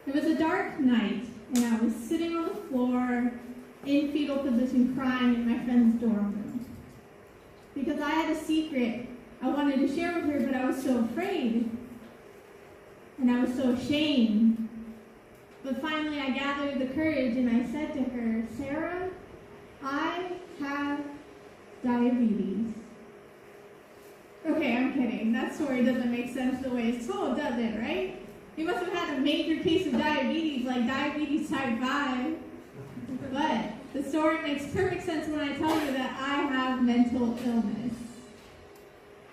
It was a dark night, and I was sitting on the floor in fetal position crying in my friend's dorm room. Because I had a secret I wanted to share with her, but I was so afraid. And I was so ashamed. But finally I gathered the courage and I said to her, Sarah, I have diabetes. Okay, I'm kidding. That story doesn't make sense the way it's told, does it, right? You must have had a major case of diabetes, like diabetes type 5. But the story makes perfect sense when I tell you that I have mental illness.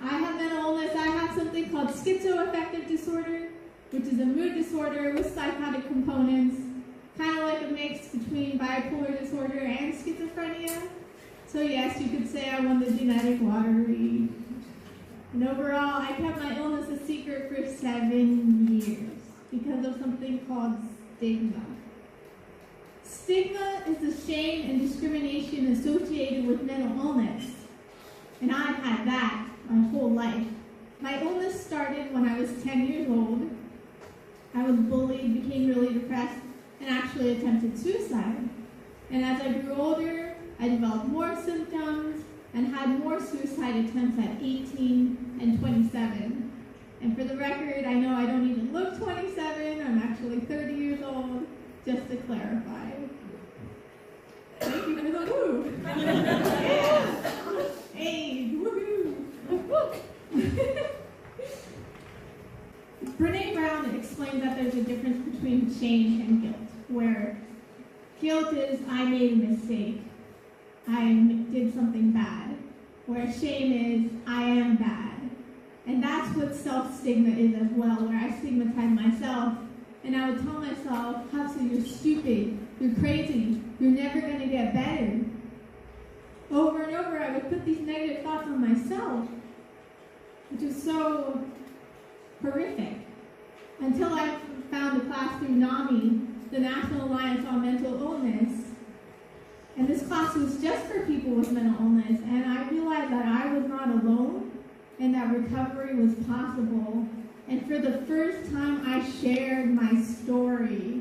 I have mental illness. I have something called schizoaffective disorder, which is a mood disorder with psychotic components, kind of like a mix between bipolar disorder and schizophrenia. So yes, you could say I won the genetic lottery. And overall, I kept my illness a secret for 7 years because of something called stigma. Stigma is the shame and discrimination associated with mental illness. And I've had that my whole life. My illness started when I was 10 years old. I was bullied, became really depressed, and actually attempted suicide. And as I grew older, I developed more symptoms and had more suicide attempts at 18 and 27. And for the record, I know I don't even look 27. I'm actually 30 years old, just to clarify. Thank you for the woo. Yeah. Hey, woohoo. Brene Brown explains that there's a difference between shame and guilt, where guilt is I made a mistake, I did something bad, where shame is I am bad. And that's what self-stigma is as well, where I stigmatize myself, and I would tell myself, Hufsa, you're stupid, you're crazy, you're never going to get better. Over and over, I would put these negative thoughts on myself, which is so horrific. Until I found a class through NAMI, the National Alliance on Mental Illness. And this class was just for people with mental illness. And I realized that I was not alone and that recovery was possible. And for the first time, I shared my story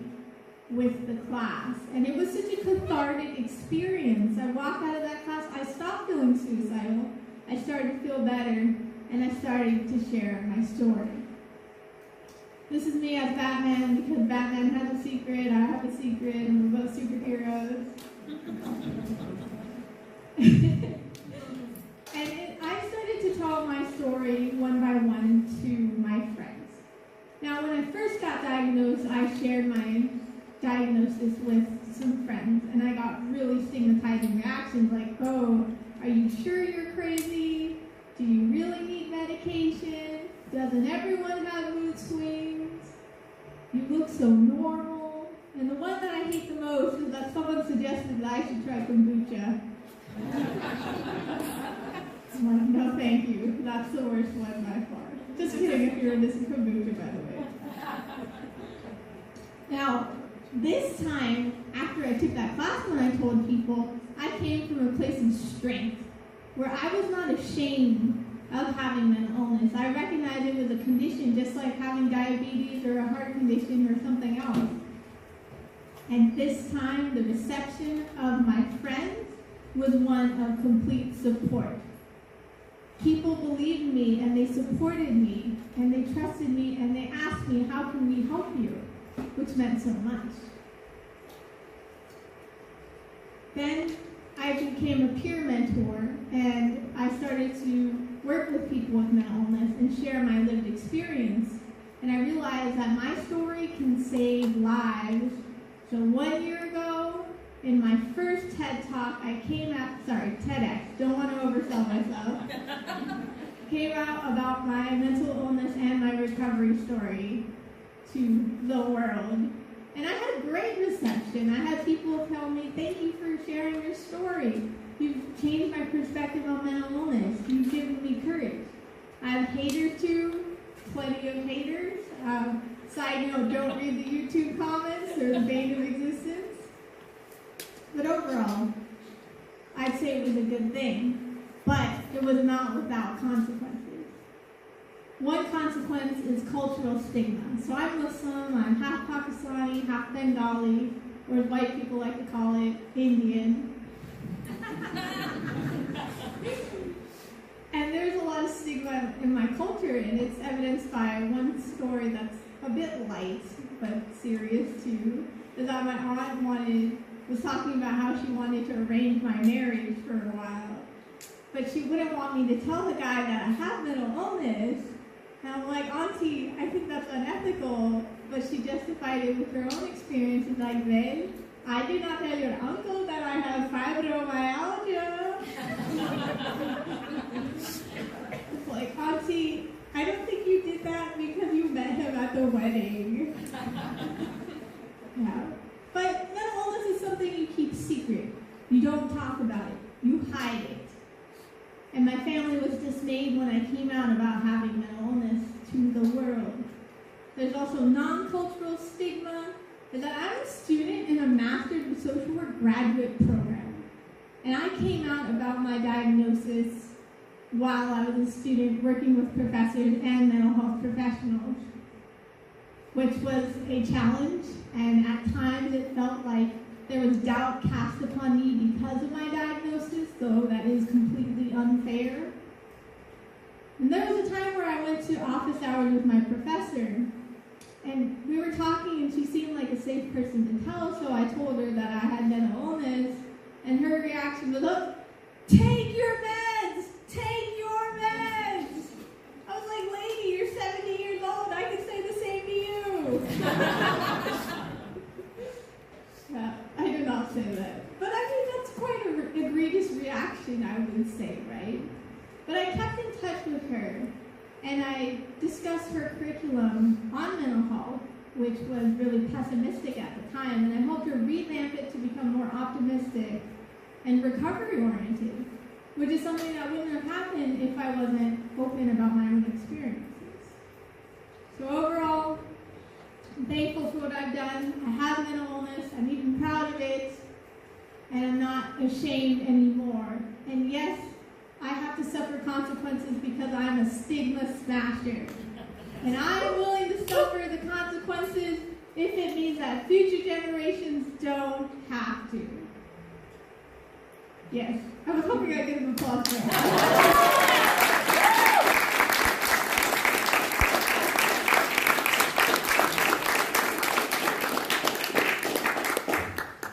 with the class. And it was such a cathartic experience. I walked out of that class, I stopped feeling suicidal. I started to feel better, and I started to share my story. This is me as Batman, because Batman has a secret, I have a secret, and we're both superheroes. I started to tell my story one by one to my friends. Now, when I first got diagnosed, I shared my diagnosis with some friends, and I got really stigmatizing reactions like, oh, are you sure you're crazy? Do you really need medication? Doesn't everyone have mood swings? You look so normal. And the one that I hate the most is that someone suggested that I should try kombucha. I'm like, no thank you. That's the worst one by far. Just kidding if you're into kombucha, by the way. Now, this time, after I took that class when I told people, I came from a place of strength, where I was not ashamed of having mental illness. I recognized it was a condition just like having diabetes or a heart condition or something else. And this time, the reception of my friends was one of complete support. People believed in me, and they supported me, and they trusted me, and they asked me, how can we help you? Which meant so much. Then I became a peer mentor, and I started to work with people with mental illness and share my lived experience. And I realized that my story can save lives. So 1 year ago, in my first TED Talk, I came out, TEDx, don't want to oversell myself, came out about my mental illness and my recovery story to the world. And I had a great reception. I had people tell me, thank you for sharing your story. You've changed my perspective on mental illness. You've given me courage. I have haters too, plenty of haters. Side note, don't read the YouTube comments, they're the bane of existence. But overall, I'd say it was a good thing, but it was not without consequences. one consequence is cultural stigma. So I'm Muslim, I'm half Pakistani, half Bengali, or as white people like to call it, Indian. And there's a lot of stigma in my culture, and it's evidenced by one story that's a bit light, but serious too, is that my aunt was talking about how she wanted to arrange my marriage for a while, but she wouldn't want me to tell the guy that I have mental illness. And I'm like, Auntie, I think that's unethical, but she justified it with her own experiences. Like, then, I did not tell your uncle that I have fibromyalgia. It's like, Auntie, I don't think you did that because you met him at the wedding. Yeah. But mental illness is something you keep secret. You don't talk about it. You hide it. And my family was dismayed when I came out about having mental illness to the world. There's also non-cultural stigma, is that I'm a student in a Master's in Social Work graduate program. And I came out about my diagnosis while I was a student working with professors and mental health professionals, which was a challenge, and at times it felt like there was doubt cast upon me because of my diagnosis, though that is completely unfair. And there was a time where I went to office hours with my professor, and we were talking, and she seemed like a safe person to tell, so I told her that I had mental illness, and her reaction was, "Oh, take your meds! Take your meds!" I was like, "Lady, you're 70 years old. I can say the same to you." Yeah, I did not say that. But I mean, that's quite an egregious reaction, I would say, right? But I kept in touch with her, and I discussed her curriculum on mental health, which was really pessimistic at the time, and I helped her revamp it to become more optimistic and recovery-oriented, which is something that wouldn't have happened if I wasn't open about my own experiences. So overall, I'm thankful for what I've done. I have mental illness. I'm even proud of it. And I'm not ashamed anymore. And yes, I have to suffer consequences because I'm a stigma smasher. And I'm willing to suffer the consequences if it means that future generations don't have to. Yes, I was hoping I'd get an applause for that.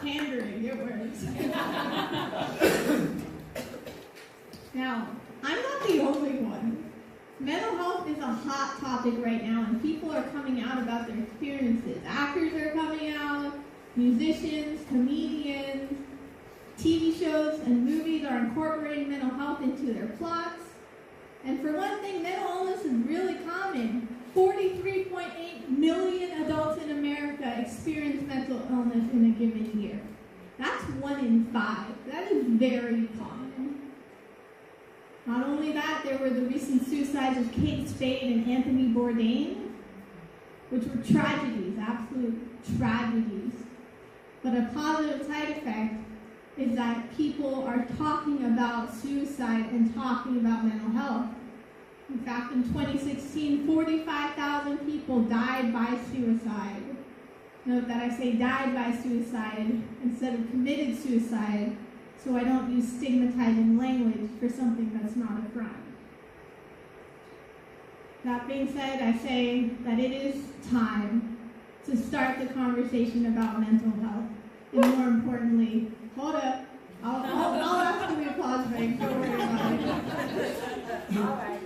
Pandering, it works. Now, I'm not the only one. Mental health is a hot topic right now, and people are coming out about their experiences. Actors are coming out, musicians, comedians, TV shows and movies are incorporating mental health into their plots. And for one thing, mental illness is really common. 43.8 million adults in America experience mental illness in a given year. That's 1 in 5. That is very common. Not only that, there were the recent suicides of Kate Spade and Anthony Bourdain, which were tragedies, absolute tragedies. But a positive side effect is that people are talking about suicide and talking about mental health. In fact, in 2016, 45,000 people died by suicide. Note that I say died by suicide instead of committed suicide, so I don't use stigmatizing language for something that's not a crime. That being said, I say that it is time to start the conversation about mental health. And more importantly, hold up. I'll ask for the applause break. Don't worry about it. All right.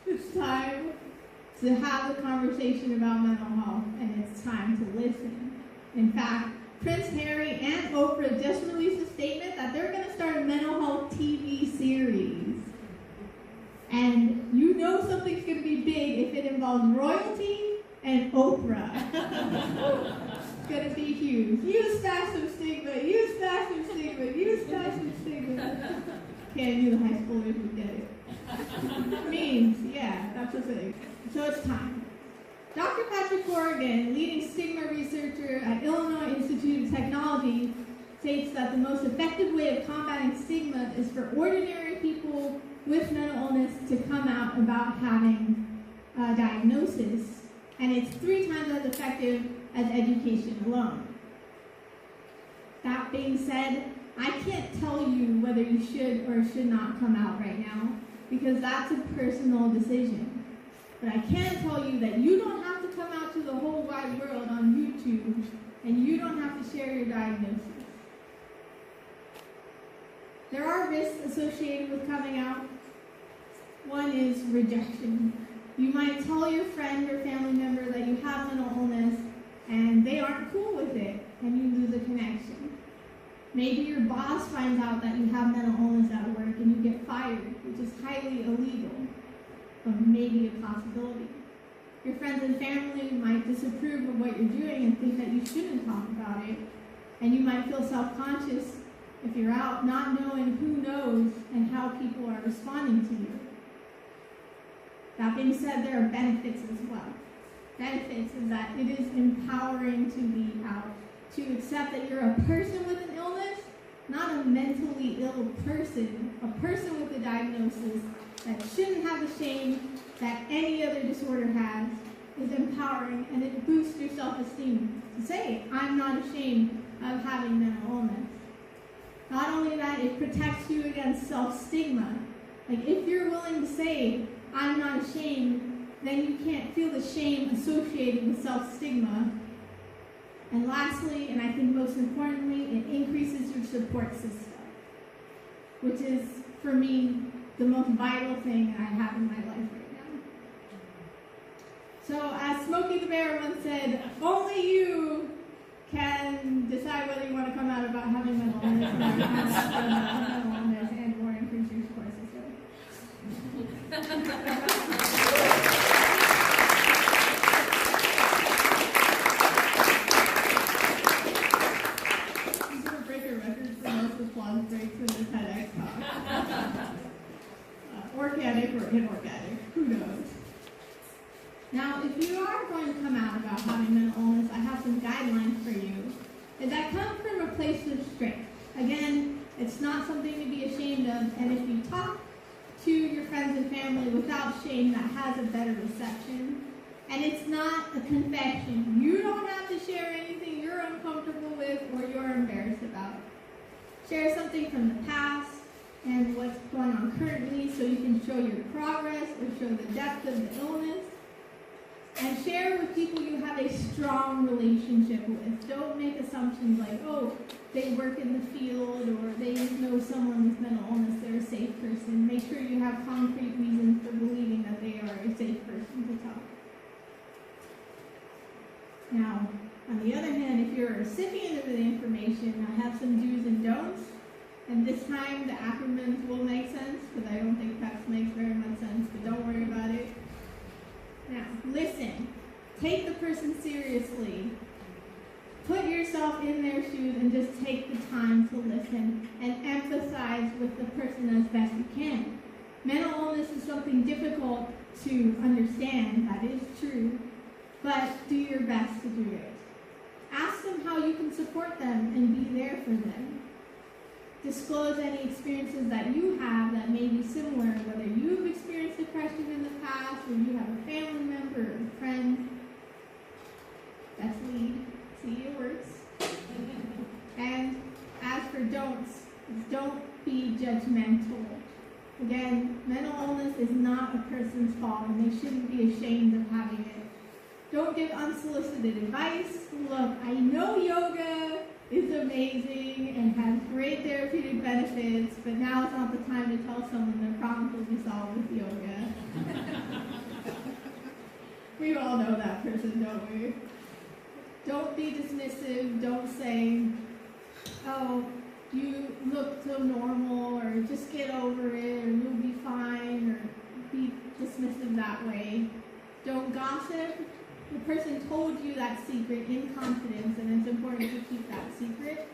It's time to have a conversation about mental health, and it's time to listen. In fact, Prince Harry and Oprah just released a statement that they're going to start a mental health TV series. And you know something's going to be big if it involves royalty and Oprah. It's going to be huge. You smash some stigma, you smash some stigma, you smash some stigma. Okay, I knew the high schoolers would get it. Memes, yeah, that's the thing. So it's time. Dr. Patrick Corrigan, leading stigma researcher at Illinois Institute of Technology, states that the most effective way of combating stigma is for ordinary people with mental illness to come out about having a diagnosis, and it's 3 times as effective as education alone. That being said, I can't tell you whether you should or should not come out right now, because that's a personal decision. But I can tell you that you don't have to come out to the whole wide world on YouTube, and you don't have to share your diagnosis. There are risks associated with coming out. One is rejection. You might tell your friend or family member that you have mental illness, and they aren't cool with it, and you lose a connection. Maybe your boss finds out that you have mental illness at work, and you get fired, which is highly illegal, but maybe a possibility. Your friends and family might disapprove of what you're doing and think that you shouldn't talk about it, and you might feel self-conscious if you're out, not knowing who knows and how people are responding to you. That being said, there are benefits as well. Benefits is that it is empowering to be out, to accept that you're a person with an illness, not a mentally ill person, a person with a diagnosis that shouldn't have the shame that any other disorder has, is empowering, and it boosts your self-esteem to say, I'm not ashamed of having mental illness. Not only that, it protects you against self-stigma. Like, if you're willing to say, I'm not ashamed, then you can't feel the shame associated with self-stigma. And lastly, and I think most importantly, it increases your support system, which is, for me, the most vital thing I have in my life right now. So, as Smokey the Bear once said, only you can decide whether you want to come out about having mental illness or mental illness and or increase your support system. He's going to break a record for most applause breaks in the TEDx talk. Organic or inorganic, who knows? Now, if you are going to come out about having mental illness, I have some guidelines for you that come from a place of strength. Again, it's not something to be ashamed of, and if you talk to your friends and family without shame, that has a better reception. And it's not a confession. You don't have to share anything you're uncomfortable with or you're embarrassed about. Share something from the past and what's going on currently so you can show your progress or show the depth of the illness. And share with people you have a strong relationship with. Don't make assumptions like, oh, they work in the field or they know someone with mental illness, they're a safe person. Make sure you have concrete reasons for believing that they are a safe person to talk. Now, on the other hand, if you're a recipient of the information, I have some do's and don'ts. And this time the acronyms will make sense, because I don't think PEPS makes very much sense, but don't worry about it. Now, listen. Take the person seriously. Put yourself in their shoes and just take the time to listen and empathize with the person as best you can. Mental illness is something difficult to understand, that is true, but do your best to do it. Ask them how you can support them and be there for them. Disclose any experiences that you have that may be similar, whether you've experienced depression in the past or you have a family member or a friend. That's lead. See, it works. And as for don'ts, don't be judgmental. Again, mental illness is not a person's fault, and they shouldn't be ashamed of having it. Don't give unsolicited advice. Look, I know yoga is amazing and has great therapeutic benefits, but now is not the time to tell someone their problems will be solved with yoga. We all know that person, don't we? Don't be dismissive. Don't say, oh, you look so normal, or just get over it, or you'll be fine, or be dismissive that way. Don't gossip. The person told you that secret in confidence, and it's important to keep that secret.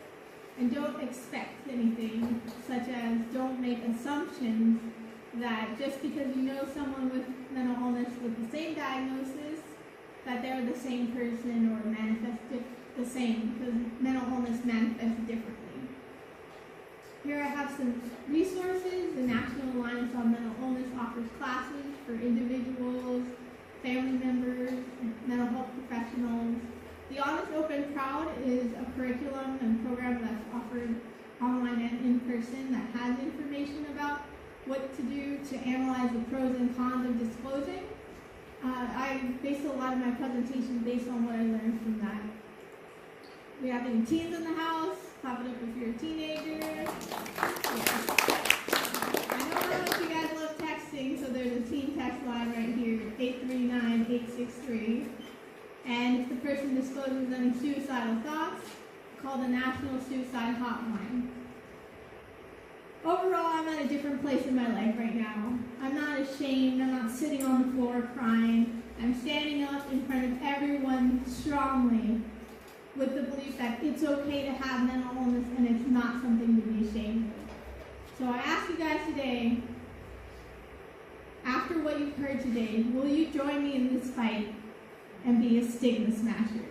And don't expect anything, such as don't make assumptions that just because you know someone with mental illness with the same diagnosis, that they're the same person or manifest the same, because mental illness manifests differently. Here I have some resources. The National Alliance on Mental Illness offers classes for individuals, family members, mental health professionals. The Honest, Open, Proud is a curriculum and program that's offered online and in person that has information about what to do to analyze the pros and cons of disclosing. I based a lot of my presentation based on what I learned from that. We have any teens in the house? Clap it up if you're a teenager. Yeah. I know how much you guys love texting, so there's a teen text line right here, 839-863. And if the person discloses any suicidal thoughts, call the National Suicide Hotline. Overall, I'm at a different place in my life right now. I'm not ashamed. I'm not sitting on the floor crying. I'm standing up in front of everyone strongly with the belief that it's okay to have mental illness and it's not something to be ashamed of. So I ask you guys today, after what you've heard today, will you join me in this fight and be a stigma smasher?